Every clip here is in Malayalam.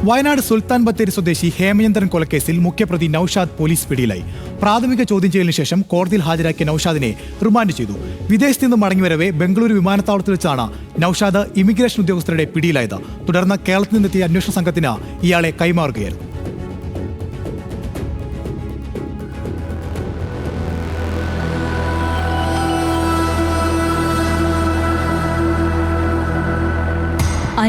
വയനാട് സുൽത്താൻ ബത്തേരി സ്വദേശി ഹേമചന്ദ്രൻ കൊലക്കേസിൽ മുഖ്യപ്രതി നൌഷാദ് പോലീസ് പിടിയിലായി. പ്രാഥമിക ചോദ്യം ചെയ്യലിന് ശേഷം കോടതിയിൽ ഹാജരാക്കിയ നൌഷാദിനെ റിമാൻഡ് ചെയ്തു. വിദേശത്ത് നിന്ന് മടങ്ങിവരവെ ബംഗളൂരു വിമാനത്താവളത്തിൽ വെച്ചാണ് നൌഷാദ് ഇമിഗ്രേഷൻ ഉദ്യോഗസ്ഥരുടെ പിടിയിലായത്. തുടർന്ന് കേരളത്തിൽ നിന്നെത്തിയ അന്വേഷണ സംഘത്തിന് ഇയാളെ കൈമാറുകയായിരുന്നു.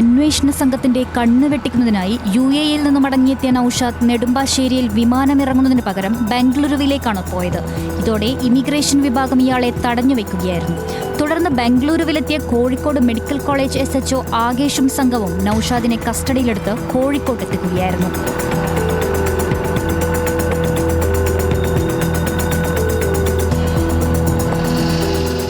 അന്വേഷണ സംഘത്തിന്റെ കണ്ണു വെട്ടിക്കുന്നതിനായി UAE-യിൽ നിന്ന് മടങ്ങിയെത്തിയ നൌഷാദ് നെടുമ്പാശ്ശേരിയിൽ വിമാനമിറങ്ങുന്നതിന് പകരം ബംഗളൂരുവിലേക്കാണ് പോയത്. ഇതോടെ ഇമിഗ്രേഷൻ വിഭാഗം ഇയാളെ തടഞ്ഞുവെക്കുകയായിരുന്നു. തുടർന്ന് ബംഗളൂരുവിലെത്തിയ കോഴിക്കോട് മെഡിക്കൽ കോളേജ് SHO ആകേഷും സംഘവും നൌഷാദിനെ കസ്റ്റഡിയിലെടുത്ത് കോഴിക്കോട്ടെത്തിക്കുകയായിരുന്നു.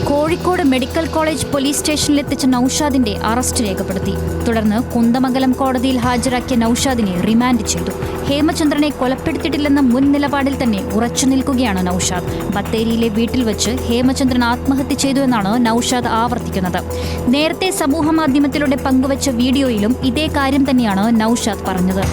കോഴിക്കോട് മെഡിക്കൽ കോളേജ് പോലീസ് സ്റ്റേഷനിലെത്തിച്ച നൌഷാദിന്റെ അറസ്റ്റ് രേഖപ്പെടുത്തി. തുടർന്ന് കുന്ദമംഗലം കോടതിയിൽ ഹാജരാക്കിയ നൌഷാദിനെ റിമാൻഡ് ചെയ്തു. ഹേമചന്ദ്രനെ കൊലപ്പെടുത്തിയിട്ടില്ലെന്ന മുൻ നിലപാടിൽ തന്നെ ഉറച്ചു നിൽക്കുകയാണ് നൌഷാദ്. ബത്തേരിയിലെ വീട്ടിൽ വെച്ച് ഹേമചന്ദ്രൻ ആത്മഹത്യ ചെയ്തുവെന്നാണ് നൌഷാദ് ആവർത്തിക്കുന്നത്. നേരത്തെ സമൂഹമാധ്യമത്തിലൂടെ പങ്കുവച്ച വീഡിയോയിലും ഇതേ കാര്യം തന്നെയാണ് നൌഷാദ് പറഞ്ഞത്.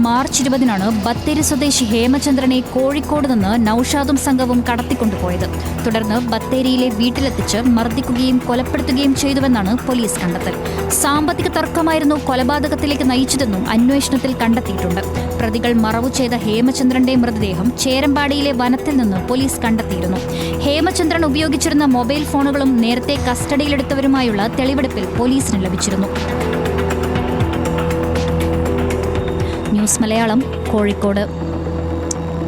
മാർച്ച് 20 ബത്തേരി സ്വദേശി ഹേമചന്ദ്രനെ കോഴിക്കോട് നിന്ന് നൌഷാദും സംഘവും കടത്തിക്കൊണ്ടുപോയത്. തുടർന്ന് ബത്തേരിയിലെ വീട്ടിലെത്തിച്ച് മർദ്ദിക്കുകയും കൊലപ്പെടുത്തുകയും ചെയ്തുവെന്നാണ് പോലീസ് കണ്ടെത്തൽ. സാമ്പത്തിക തർക്കമായിരുന്നു കൊലപാതകത്തിലേക്ക് നയിച്ചതെന്നും അന്വേഷണത്തിൽ കണ്ടെത്തിയിട്ടുണ്ട്. പ്രതികൾ മറവു ചെയ്ത ഹേമചന്ദ്രന്റെ മൃതദേഹം ചേരമ്പാടിയിലെ വനത്തിൽ നിന്ന് പോലീസ് കണ്ടെത്തിയിരുന്നു. ഹേമചന്ദ്രൻ ഉപയോഗിച്ചിരുന്ന മൊബൈൽ ഫോണുകളും നേരത്തെ കസ്റ്റഡിയിലെടുത്തവരുമായുള്ള തെളിവെടുപ്പിൽ പോലീസിന് ലഭിച്ചിരുന്നു. ന്യൂസ് മലയാളം, കോഴിക്കോട്.